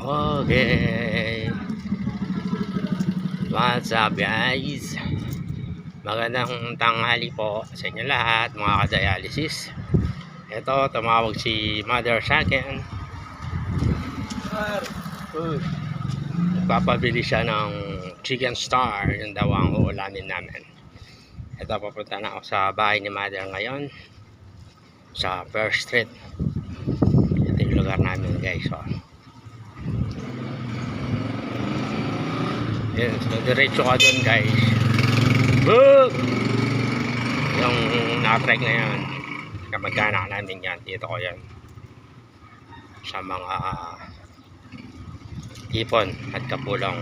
Okay. What's up guys? Magandang tanghali po sa inyo lahat mga ka-dialysis. Ito, tumawag si mother sa akin. Papabili siya ng chicken star. Yung daw ang uulamin namin. Ito, papunta na ako sa bahay ni mother ngayon. Sa First Street. Ito yung lugar namin guys. So, yan, so diretso ka dun guys. Boom! Yung na-track na yan, kamag-anak namin yan, dito ko yan sa mga Ipon at Kapulong.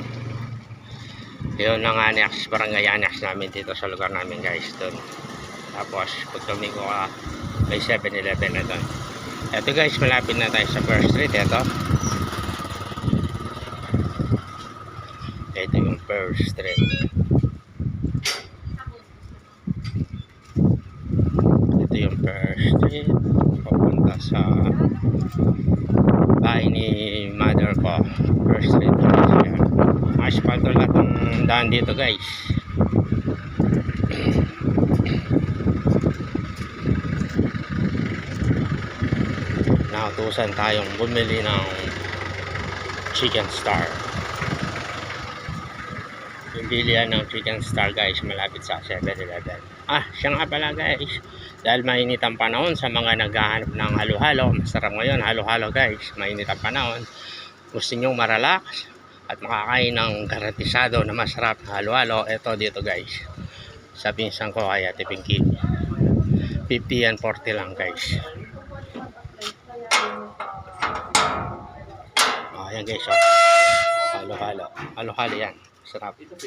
Yun ang annex, barangay annex namin dito sa lugar namin guys, dun. Tapos pag tumingo ka, may 7-Eleven na dun. Eto guys, malapit na tayo sa First Street. Ito yung First Street. Ito yung First Street. Papunta sa bahay ni mother ko. First Street. Asphalt lahat ng daan dito guys. Nautusan tayong bumili ng chicken star. Yung bilihan ng chicken star guys, malapit sa 7-Eleven. Siya nga pala guys, dahil mainit ang panahon sa mga naghahanap ng halo-halo. Masarap ngayon halo-halo guys, mainit ang panahon. Gusto nyo marelax at makakain ng garantisado na masarap na halo-halo. Ito dito guys, sa pinsan ko kay Ate Pinky. 50 and 40 lang guys. Ayan guys, halo-halo. Halo-halo yan. Sarap. Ito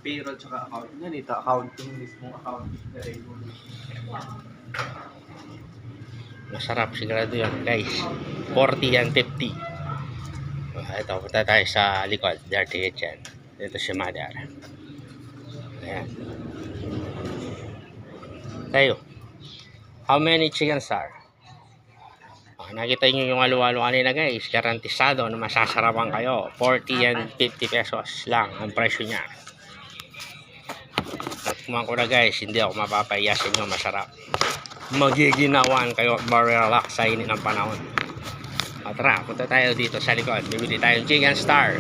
payroll tsaka account. Yan ito, accounting mismong accounting na rin. Masarap sigurado yun guys. 40 and 50. Ito, punta tayo sa likod. Dirty kitchen. Dito si mother. Ayan. Tayo. How many chicken star? Nakita nyo yung halo-halo kanina guys, garantisado na masasarapan kayo. 40 and 50 pesos lang ang presyo nya. At kumain ko na guys, hindi ako mapapahiya sa inyo, masarap. Magiginawan kayo, ma-relax sa init ng panahon. At tara, punta tayo dito sa likod, bibili tayong chicken star.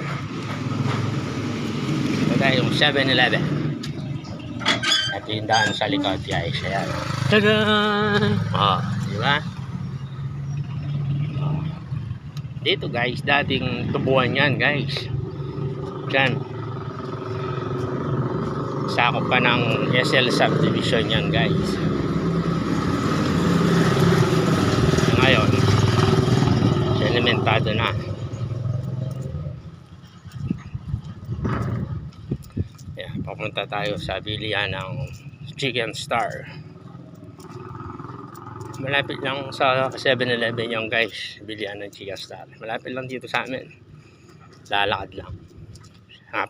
Punta tayo yung 7-Eleven. At yung daan sa likod guys, ayan. Tadaan! Diba? Dito guys, dating tubuan yan guys. Diyan. Sakop pa ng SL subdivision yan guys. Ngayon, sedimentado na. Yan, papunta tayo sa bilihan ng chicken star. Malapit lang sa 7-Eleven yung guys, bilihan ng chicken star. Malapit lang dito sa amin. Lalakad lang.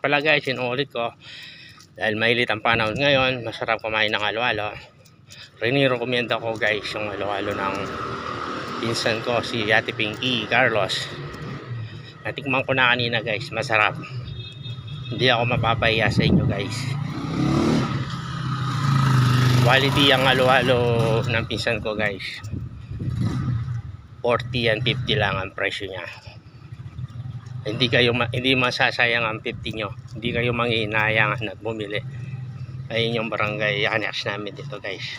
Pala guys, inuulit ko, dahil mahilit ang panahon ngayon, masarap kumain ng halo-halo. Rinirekomenda ko guys yung halo-halo ng pinsan ko, si Ate Pinky Carlos. Natikman ko na kanina guys, masarap. Hindi ako mapapahiya sa inyo guys. Quality ang halo-halo ng pinsan ko guys. 40 and 50 lang ang presyo nya. Hindi masasayang ang 50 nyo. Hindi kayo manghihinayang at bumili. Ayun yung barangay annex namin dito guys.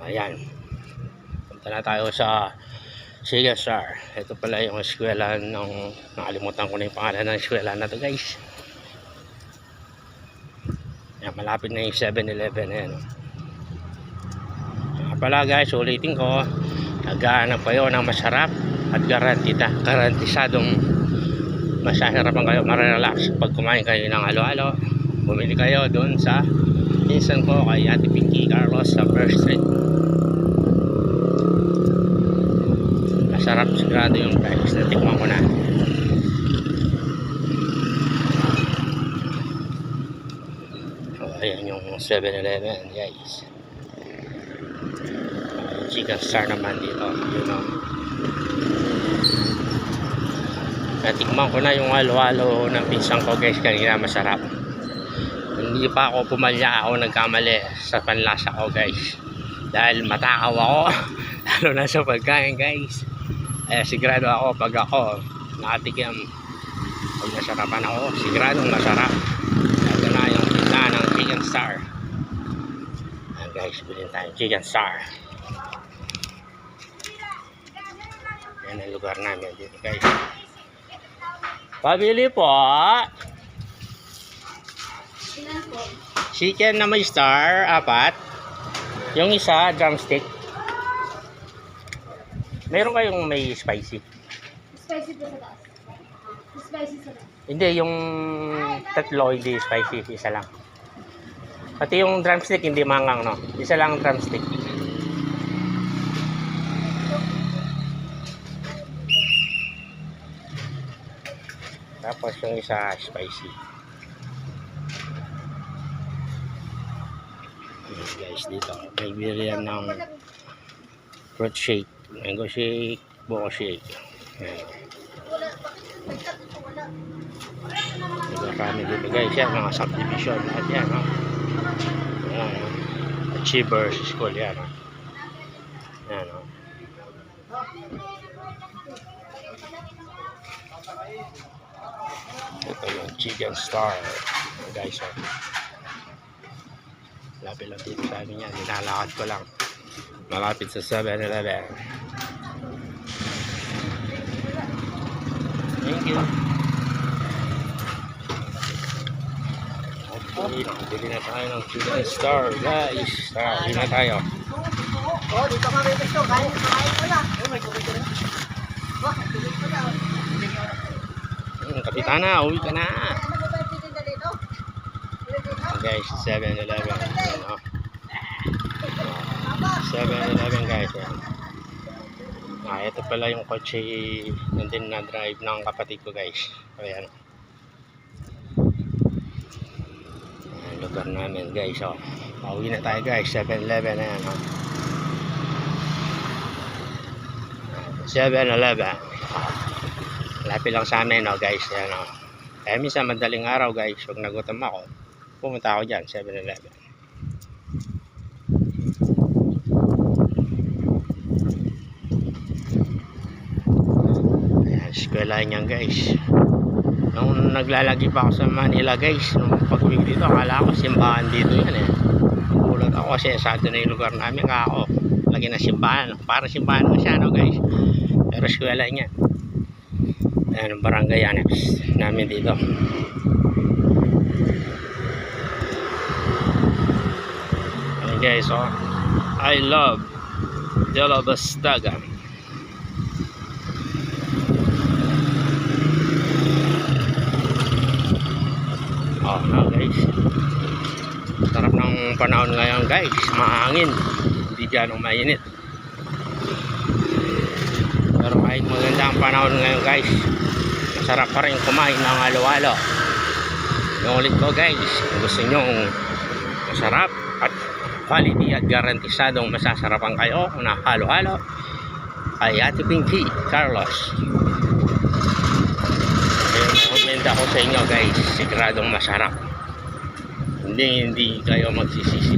Ayan. Punta na tayo sa chicken star. Ito pala yung eskwela ng, nakalimutan ko na yung pangalan ng eskwela na to guys. Yan, malapit na yung 7-Eleven. Ayan. Pala guys, ulitin ko, naghahanap kayo ng masarap at garantisadong masasarapan kayo, marelax pag kumain kayo ng halo-halo. Bumili kayo doon sa pinsan ko kay Ate Pinky Carlos sa First Street. Masarap sigurado yung guys, natikman ko na. Ayan yung 7-Eleven guys. Chicken star naman dito, you know. Natikman ko na yung halo-halo ng pinsang ko guys kanina, masarap. Hindi pa ako pumalya, ako nagkamali sa panlasa ko guys. Dahil matakaw ako, lalo na sa pagkain guys. Sigurado ako pag ako nakatikim, pag nasarapan ako, siguradong masarap. Ito na yung tinda ng Chicken Star. Ayan guys, bilhin tayo Chicken Star. Yan ang lugar namin dito guys. Pabili po. Chicken na may star, 4. Yung isa, drumstick. Meron kayong may spicy? Spicy po sa taas. Spicy sa taas. Hindi, yung tatlo hindi spicy, isa lang. Pati yung drumstick hindi mangang, no? Isa lang drumstick. Tapos yung isa spicy. Yes, guys, dito may bilihan ng fruit shake, mango shake, buko shake. Kami dito guys, yan mga subdivision lahat yan, no? Yan, Achievers School yan, no? Yan, no? Ito yung Chicken Star guys, oh. Lapit lang dito sa amin yan, nilalakad ko lang malapit sa 7-Eleven. Thank you. Okay, nakabili na tayo ng Chicken Star guys. Bili na tayo. Oh, dito kami gusto. Kain ko na. Oh, may tubig ko na. Oh, tubig ko na. Kapitana, uwi ka na. Ano ba yung titinda dito? Guys, 7-Eleven. 7-Eleven guys. Ito pala yung kotse nandun na drive ng kapatid ko guys. Ayan. Ayan, lugar namin guys. Oh. Pauwi na tayo guys. 7-Eleven na yan. Oh. 7-Eleven. Lapit lang sa amin, no, guys. Yan, no. Kaya minsan madaling araw guys, pag nagutom ako, pumunta ako dyan, 7-Eleven. Ayan, eskwela niyan guys. Nung naglalagi pa ako sa Manila guys, nung pag-uwi dito, akala ko simbahan dito yan eh. Nagulat ako kasi sado na yung lugar namin, ako lagi na simbahan. Para simbahan mo siya, no guys. Pero eskwela niya. Ayan ang barangay annex namin dito. Ayan guys, oh. I love De La Bastaga. Oh, no guys. Sarap ng panahon ngayon guys. Mahangin. Hindi ganong mainit. Pero kahit maganda ang panahon ngayon guys, masarap pa rin kumain ng halo-halo. Yung ulit ko guys, kung gusto nyo masarap at quality at garantisadong masasarapan kayo na halo-halo, ay Ate Pinky Carlos. Kaya nakomenda ko sa inyo guys, siguradong masarap. Hindi kayo magsisisi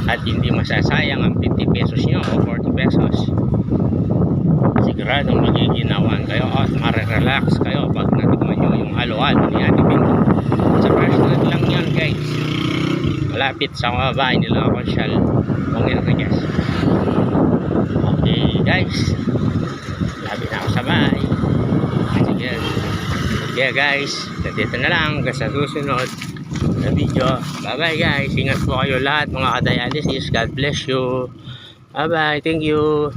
at hindi masasayang ang 50 pesos nyo o 40 pesos. Siguradong magiginawan kayo at marerelax kayo pag natikman nyo yung halo-halo ni Ate Pinky. Sa personal lang yan guys, malapit sa mga bahay nila Consyal Bong Enriquez. Okay guys, lapit na ako sa bahay. Sige, okay guys, dito na lang hanggang sa susunod na video. Bye bye guys, ingat po kayo lahat mga ka-dialysis. God bless you. Bye bye, thank you.